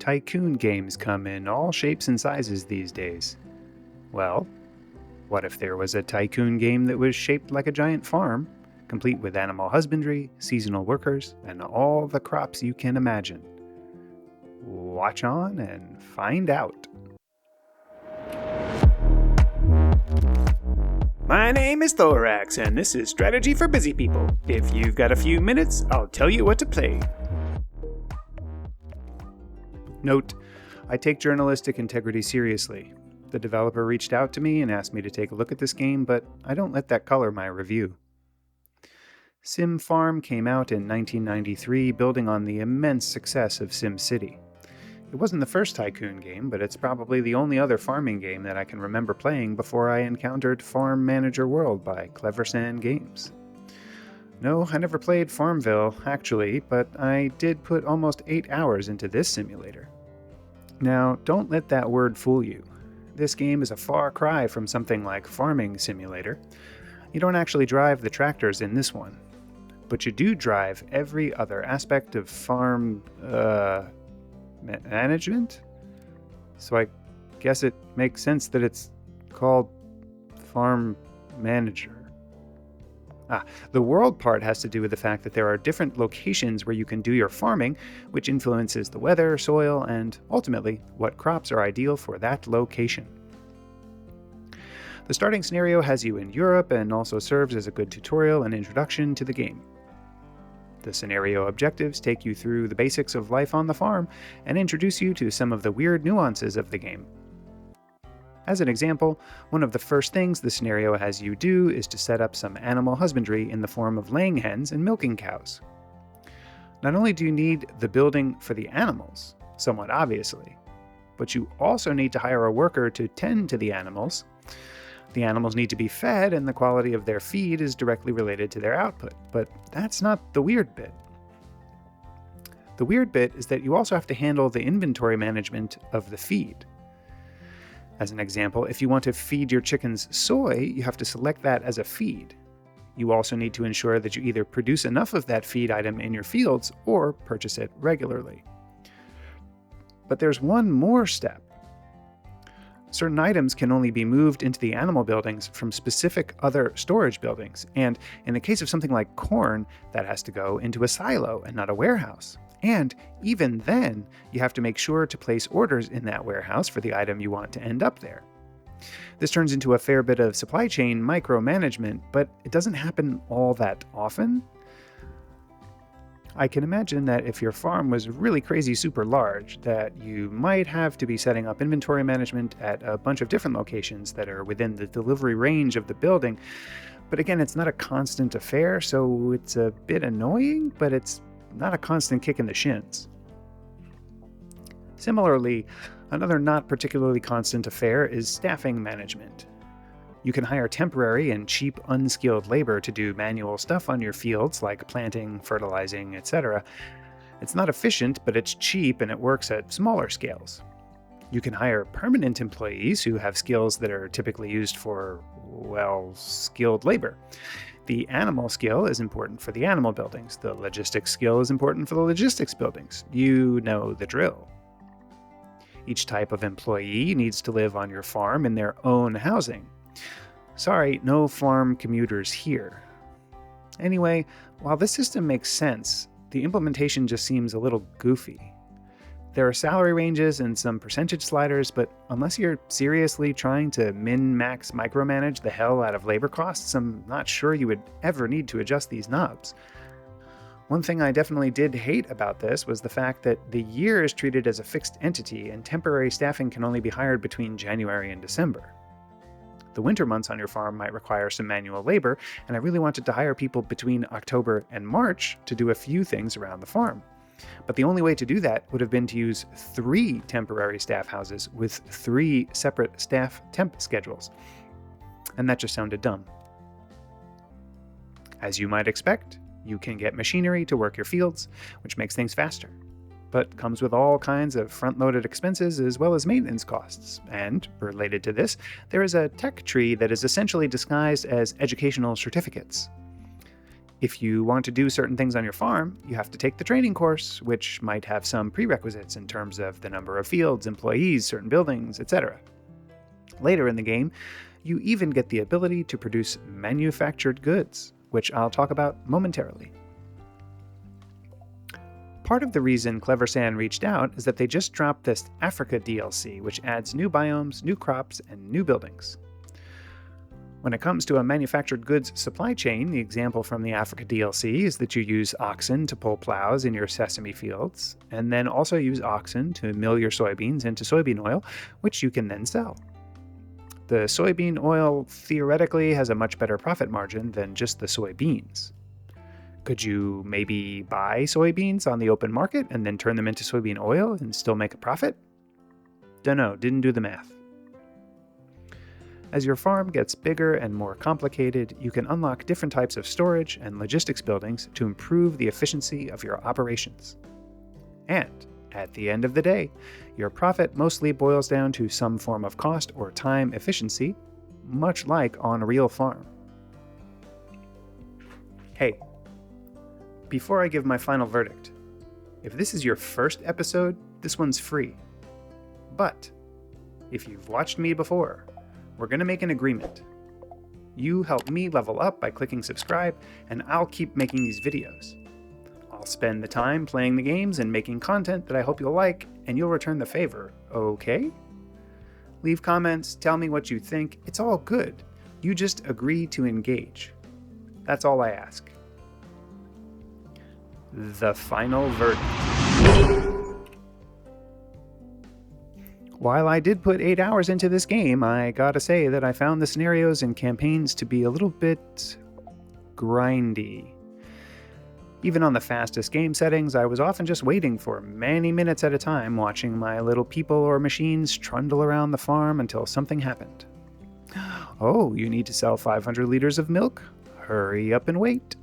Tycoon games come in all shapes and sizes these days. Well, what if there was a Tycoon game that was shaped like a giant farm, complete with animal husbandry, seasonal workers, and all the crops you can imagine? Watch on and find out. My name is Thoraxe, and this is Strategy for Busy People. If you've got a few minutes, I'll tell you what to play. Note, I take journalistic integrity seriously. The developer reached out to me and asked me to take a look at this game, but I don't let that color my review. Sim Farm came out in 1993, building on the immense success of SimCity. It wasn't the first Tycoon game, but it's probably the only other farming game that I can remember playing before I encountered Farm Manager World by Clever Sand Games. No, I never played Farmville, actually, but I did put almost 8 hours into this simulator. Now, don't let that word fool you. This game is a far cry from something like Farming Simulator. You don't actually drive the tractors in this one, but you do drive every other aspect of farm, management? So I guess it makes sense that it's called Farm Manager. The world part has to do with the fact that there are different locations where you can do your farming, which influences the weather, soil, and ultimately what crops are ideal for that location. The starting scenario has you in Europe and also serves as a good tutorial and introduction to the game. The scenario objectives take you through the basics of life on the farm and introduce you to some of the weird nuances of the game. As an example, one of the first things the scenario has you do is to set up some animal husbandry in the form of laying hens and milking cows. Not only do you need the building for the animals, somewhat obviously, but you also need to hire a worker to tend to the animals. The animals need to be fed, and the quality of their feed is directly related to their output, but that's not the weird bit. The weird bit is that you also have to handle the inventory management of the feed. As an example, if you want to feed your chickens soy, you have to select that as a feed. You also need to ensure that you either produce enough of that feed item in your fields or purchase it regularly. But there's one more step. Certain items can only be moved into the animal buildings from specific other storage buildings, and in the case of something like corn, that has to go into a silo and not a warehouse. And even then, you have to make sure to place orders in that warehouse for the item you want to end up there. This turns into a fair bit of supply chain micromanagement, but it doesn't happen all that often. I can imagine that if your farm was really crazy super large, that you might have to be setting up inventory management at a bunch of different locations that are within the delivery range of the building. But again, it's not a constant affair, so it's a bit annoying, but it's not a constant kick in the shins. Similarly, another not particularly constant affair is staffing management. You can hire temporary and cheap unskilled labor to do manual stuff on your fields like planting, fertilizing, etc. It's not efficient, but it's cheap and it works at smaller scales. You can hire permanent employees who have skills that are typically used for, skilled labor. The animal skill is important for the animal buildings. The logistics skill is important for the logistics buildings. You know the drill. Each type of employee needs to live on your farm in their own housing. Sorry, no farm commuters here. Anyway, while this system makes sense, the implementation just seems a little goofy. There are salary ranges and some percentage sliders, but unless you're seriously trying to min-max micromanage the hell out of labor costs, I'm not sure you would ever need to adjust these knobs. One thing I definitely did hate about this was the fact that the year is treated as a fixed entity and temporary staffing can only be hired between January and December. The winter months on your farm might require some manual labor, and I really wanted to hire people between October and March to do a few things around the farm. But the only way to do that would have been to use 3 temporary staff houses with 3 separate staff temp schedules. And that just sounded dumb. As you might expect, you can get machinery to work your fields, which makes things faster, but comes with all kinds of front-loaded expenses as well as maintenance costs. And, related to this, there is a tech tree that is essentially disguised as educational certificates. If you want to do certain things on your farm, you have to take the training course, which might have some prerequisites in terms of the number of fields, employees, certain buildings, etc. Later in the game, you even get the ability to produce manufactured goods, which I'll talk about momentarily. Part of the reason Cleversan reached out is that they just dropped this Africa DLC, which adds new biomes, new crops, and new buildings. When it comes to a manufactured goods supply chain, the example from the Africa DLC is that you use oxen to pull plows in your sesame fields, and then also use oxen to mill your soybeans into soybean oil, which you can then sell. The soybean oil theoretically has a much better profit margin than just the soybeans. Could you maybe buy soybeans on the open market and then turn them into soybean oil and still make a profit? Dunno, didn't do the math. As your farm gets bigger and more complicated, you can unlock different types of storage and logistics buildings to improve the efficiency of your operations. And, at the end of the day, your profit mostly boils down to some form of cost or time efficiency, much like on a real farm. Hey, before I give my final verdict, if this is your first episode, this one's free. But, if you've watched me before, we're going to make an agreement. You help me level up by clicking subscribe, and I'll keep making these videos. I'll spend the time playing the games and making content that I hope you'll like, and you'll return the favor, okay? Leave comments, tell me what you think, it's all good. You just agree to engage. That's all I ask. The final verdict. While I did put 8 hours into this game, I gotta say that I found the scenarios and campaigns to be a little bit grindy. Even on the fastest game settings, I was often just waiting for many minutes at a time, watching my little people or machines trundle around the farm until something happened. Oh, you need to sell 500 liters of milk? Hurry up and wait.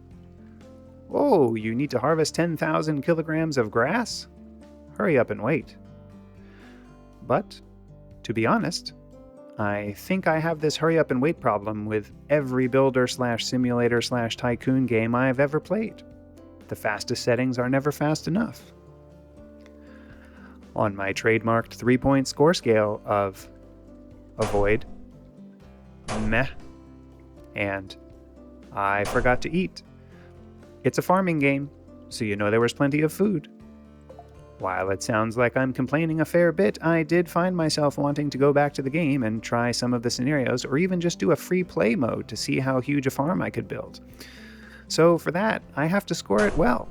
Oh, you need to harvest 10,000 kilograms of grass? Hurry up and wait. But, to be honest, I think I have this hurry up and wait problem with every builder/simulator/tycoon game I've ever played. The fastest settings are never fast enough. On my trademarked 3-point score scale of avoid, meh, and I forgot to eat. It's a farming game, so you know there was plenty of food. While it sounds like I'm complaining a fair bit, I did find myself wanting to go back to the game and try some of the scenarios, or even just do a free play mode to see how huge a farm I could build. So for that, I have to score it well.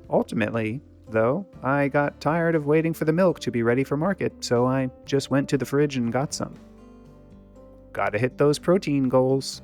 Ultimately, though, I got tired of waiting for the milk to be ready for market, so I just went to the fridge and got some. Gotta hit those protein goals.